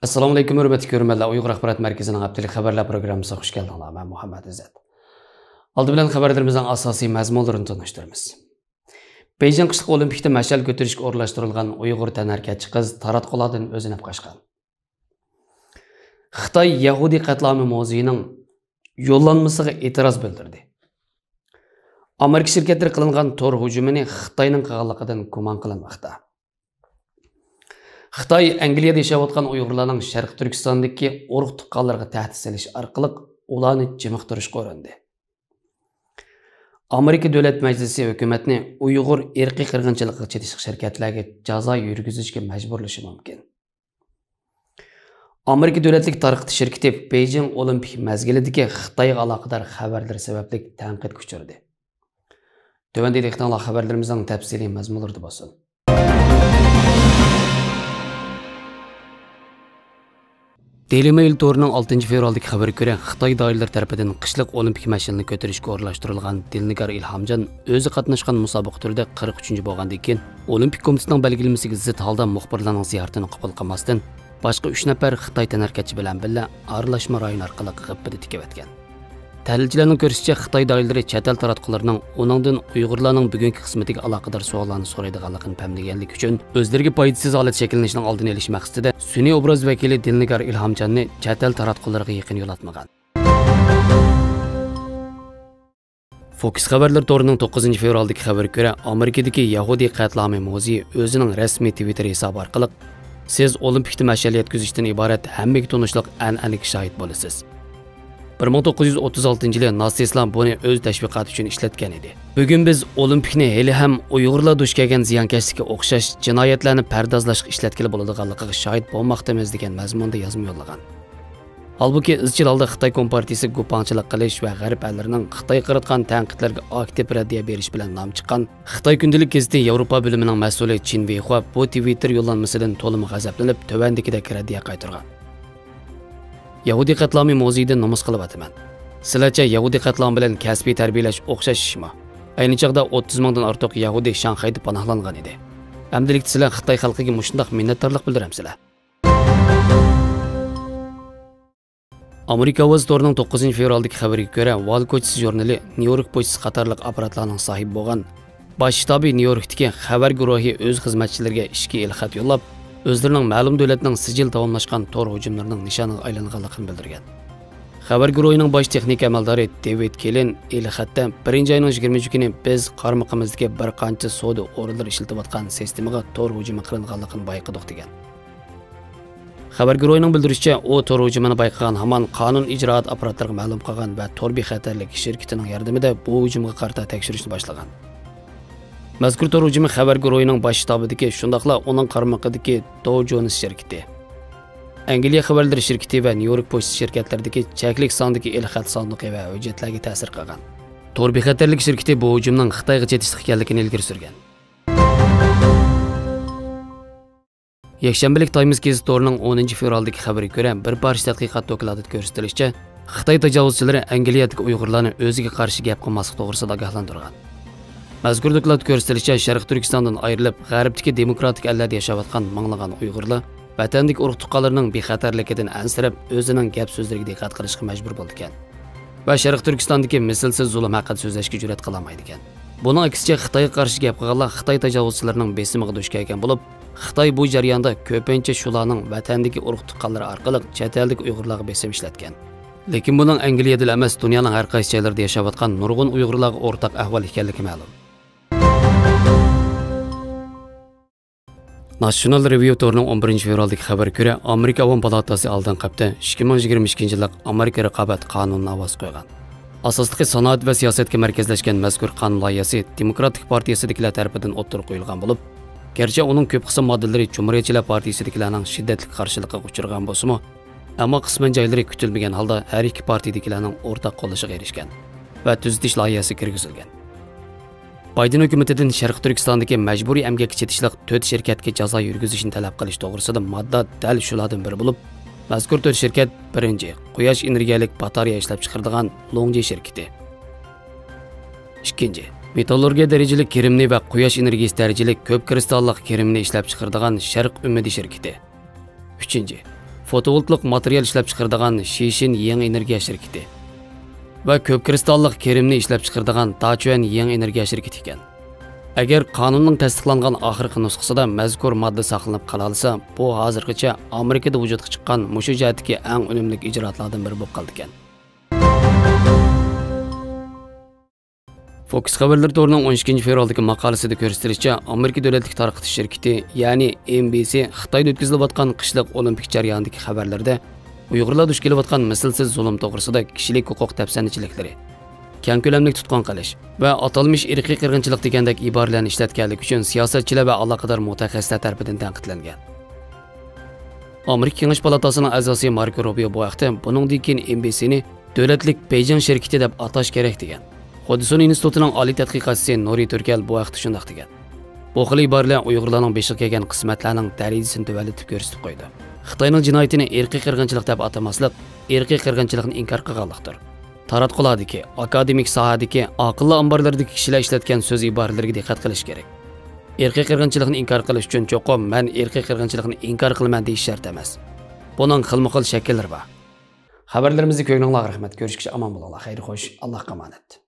Assalomu alaykum, hurmatli ko'ruvchilar. Uyg'ur axborot markazining haftalik xabarlar programmasiga xush keldinglar. Men Muhammad Izzat. Oldi bilan xabarlarimizning asosiy mazmunlarini tanishtiramiz. Beijing qishliq olimpikda mash'al ko'tarishga o'rlashtirilgan Uyg'ur tanarkatchi qiz taratqulardan o'zini qochgan. Xitoy Yahudi qatlami muzeyining yo'llanmasiga e'tiroz bildirdi. Amerika shirkatlari qilingan tor hujumini Xitoyning qilganligidan gumon qilinmoqda. Xitoy Angliyada yashayotgan Uyg'urlarning Sharq Turkistondagi urug' tuqqanlarga tahdid solish orqali ularni jimiqtirishga urindi. Amerika Davlat Majlisi hukumatni Uyg'ur irqiy qirg'inchiligiga chetish shirkatlarga jazo yurgizishga majburlashi mumkin. Amerika davlatlik tarqitish shirkati Beijing Olimpik mazgilidagi Xitoyga aloqador xabarlar sababli tanqidga uchradi. Tövəndəki xabarlarimizning tafsiliy mazmunlarida bo'lsin. Daily Mail to'rining 6 fevraldagi xabariga ko'ra, Xitoy doiralari tomonidan qishliq olimpik mash'alni ko'tarishga o'rlashtirilgan Dilnigar Ilhamjon o'zi qatnashgan musobaqa turida 43-chi bo'lgandan keyin Olimpik komitetining belgilamasiga zid holda muxbirlarning ziyoratini qabul qilmasdan boshqa 3 nafar Xitoy tanarkatchi bilan birga aralashma rayon orqali g'ibbatga tikib o'tgan. Tahlilchilarning ko'rishicha, Xitoy doiralari chet el taratqularning uningdan Uyg'urlarning bugungi qismatiga aloqador savollarni so'raydiganligini pamlaganlik uchun o'zlariga foydasiz holat shakllanishning oldini olish maqsadida sun'iy obraz vakili Dilnigar Ilhamjonni chet el taratqularga yaqin yo'latmagan. Fox xabarlar to'rining 9 fevraldagi xabariga ko'ra, Amerikadagi Yahudi qatlami muzeyi o'zining rasmiy Twitter hisobi orqali siz olimpikda mash'al yetkazishdan iborat hammaga tunishliq an'anaga shohid bo'lasiz. 1936-yili Nasislam buni o'z tashviqoti uchun ishlatgan edi. Bugun biz olimpikni hali ham Uyg'urlar duch kelgan ziyonkashlikka o'xshash jinoyatlarni pardozlashga ishlatgili bo'ladiganligiga shohid bo'lmoqdamiz degan mazmunda yozma yo'llagan. Halbuki izchil holda Xitoy Kompartiyasi gupangchilik qilish va g'arb ellarining Xitoy qiratgan tanqidlarga aktiv raddiya berish bilan nom chiqqan Xitoy kundalik gazeti Yevropa bo'limining mas'uli Chin Weihua bu Twitter yo'llanmasidan to'liq g'azablanib, tövəndikidek raddiya qaytargan. Yahudi qatlami muzeyida namoz qilib o'taman. Sizlarcha Yahudi qatlami bilan kasbiy tarbiyalash o'xshash ishmi? Ayni chaqda 30 mingdan ortiq Yahudi Shanxayda panohlangan edi. Amdilikda sizlar Xitoy xalqiga mushundaq minnatdorlik bildiramsizlar. Amerika Ovoz to'rining 9 fevraldagi xabariga ko'ra, Wall ko'chasi jurnali Nyu-York pochtasi qatorliq apparatlarning sohibi bo'lgan bosh shtabi Nyu-Yorkdagi xabar guruhi o'z xizmatchilariga ishga ilxat yo'llab, o'zlarining ma'lum davlatning sijil davomlashgan tor hujumlarining nishoniga aylanganligini bildirgan. Xabar guruhining bosh texnik amaldori David Kellen ilxatda 1-oyning 20 kuni biz qarmoqimizdagi bir qancha savdo o'rinlari ishlatayotgan sistemaga tor hujum qilinganligini bayqadik degan. Xabar guruhining bildirishicha, u tor hujumini bayqagan hamon qonun ijroat apparatlariga ma'lum qilgan va tor bexatarlik shirkatining yordamida bu hujumga qarata tekshirishni boshlagan. Mazkur tor hujumi xabar guruhining bosh shtabidagi, shundaqla uning qarmoqidagi Dow Jones shirkati, Angliya xabarlari shirkati va Nyu-York pochtasi shirkatlaridagi cheklik sondagi ilxat sondiqi va hujjatlarga ta'sir qilgan. Tor bexatarlik shirkati bu hujumning Xitoyga chetishlik ekanligini ilgari surgan. Yakshanbalik Times gazeti to'rining 10 fevraldagi xabariga ko'ra, bir parcha tadqiqot dokladida ko'rsatilishicha, Xitoy tajovuzchilari Angliyadagi Uyg'urlarni o'ziga qarshi gap qilmaslik to'g'risida ogohlantirgan. Mazkur doklad ko'rsatilishicha, Sharq Turkistondan ayrilib, g'arbdagi demokratik ellarda yashayotgan minglagan Uyg'urlar vatandagi urug' tuqqanlarning bexatarligidan ansirab, o'zining gap so'zlariga diqqat qilishga majbur bo'ldi ekan. Va Sharq Turkistondagi mislsiz zulm haqida so'zlashga jur'at qila olmaydi ekan. Buning aksicha Xitoyga qarshi gap qilganlar Xitoy tajovuzchilarining besimiga duch kelgan bo'lib, Xitoy bu jarayonda ko'pincha shularning vatandagi urug' tuqqanlari orqali chet eldagi Uyg'urlarga besim ishlatgan. Lekin buning Angliyada emas, dunyoning har qaysi joylarida yashayotgan nurg'un Uyg'urlarga o'rtaq ahvol ekanligi ma'lum. National Review to'rining 11 fevraldagi xabariga ko'ra, Amerika Avom palatasi oldin qabda 2022-yillik Amerika raqobat qonunini ovoz qo'ygan. Asosligi sanoat va siyosatga markazlashgan mazkur qonun loyihasi Demokratik partiyasidagilar tomonidan o'ttirib qo'yilgan bo'lib, garchi uning ko'p qism moddalari Cumhuriyatchilar partiyasidagilarning shiddatli qarshiligiga uchragan bo'lsa-mu, ammo qisman joylari kutilmagan holda har ikki partiyadagilarning o'rtaq qo'llashiga erishgan va tuzitish loyihasi kirgizilgan. Biden hukumatidan Sharq Turkistondagi majburiy emgakka chetishliq 4 shirkatga jazo yurgizishni talab qilish to'g'risida modda dal shulardan biri bo'lib, mazkur 4 shirkat birinchi quyosh energiyalik batareya ishlab chiqaradigan Longji shirkati. Ikkinchi, metallurgiya darajali kirimni va quyosh energiyasi darajali ko'p kristallik kirimni ishlab chiqaradigan Sharq Umidi shirkati. Uchinchi, fotovoltlik material ishlab chiqaradigan Shishin yangi energiya shirkati va ko'p kristallik kerimni ishlab chiqaradigan Dachuan yangi energiya shirkati ekan. Agar qonunning tasdiqlangan oxirgi nusxasida mazkur modda saqlanib qola olsa, bu hozirgacha Amerikada vujudga chiqqan mushu jihatdagi eng unumli ijroatlardan biri bo'lib qoldi ekan. Fox xabarlar torining 12 fevraldagi maqolasida ko'rsatilishicha, Amerika davlatlik tarqatish shirkati, ya'ni NBC, Xitoyda o'tkazilayotgan qishliq olimpik jarayonidagi xabarlarda Uyg'urlar duch kelayotgan mislsiz zulm to'g'risida kishilik huquq tafsirchiliklari, keng ko'lamli tutqun qilish va atalmish irqiy qirg'inchilik degandek iboralarni ishlatganlik uchun siyosatchilar va aloqador mutaxassislar tomonidan tanqidlangan. Amerika Kengash palatasining a'zosi Marko Rubio bu vaqtda buningdan keyin NBC'ni davlatlik Beijing shirkati deb atash kerak degan. Hodison institutining oliy tadqiqotchisi Nuri Turkal bu vaqtda shunday degan. Bu xil iboralar Uyg'urlarning beshiga kelgan qismatlarning darajasini tuvallatib ko'rsatib qo'ydi. Xitoyning jinoyatini irqiy qirg'inchilik deb atamaslik, irqiy qirg'inchilikni inkor qilganlikdir. Taratqulardagi, akademik sohadagi, aqlli ambarlardagi kishilar ishlatgan so'z iboralariga diqqat qilish kerak. Irqiy qirg'inchilikni inkor qilish uchun cho'qim men irqiy qirg'inchilikni inkor qilaman deyish shart emas. Buning xilma-xil shakllari bor. Xabarlarimizni ko'ringlar, rahmat. Ko'rishguncha omon bo'linglar. Xayr xo'sh, Allohga omonat.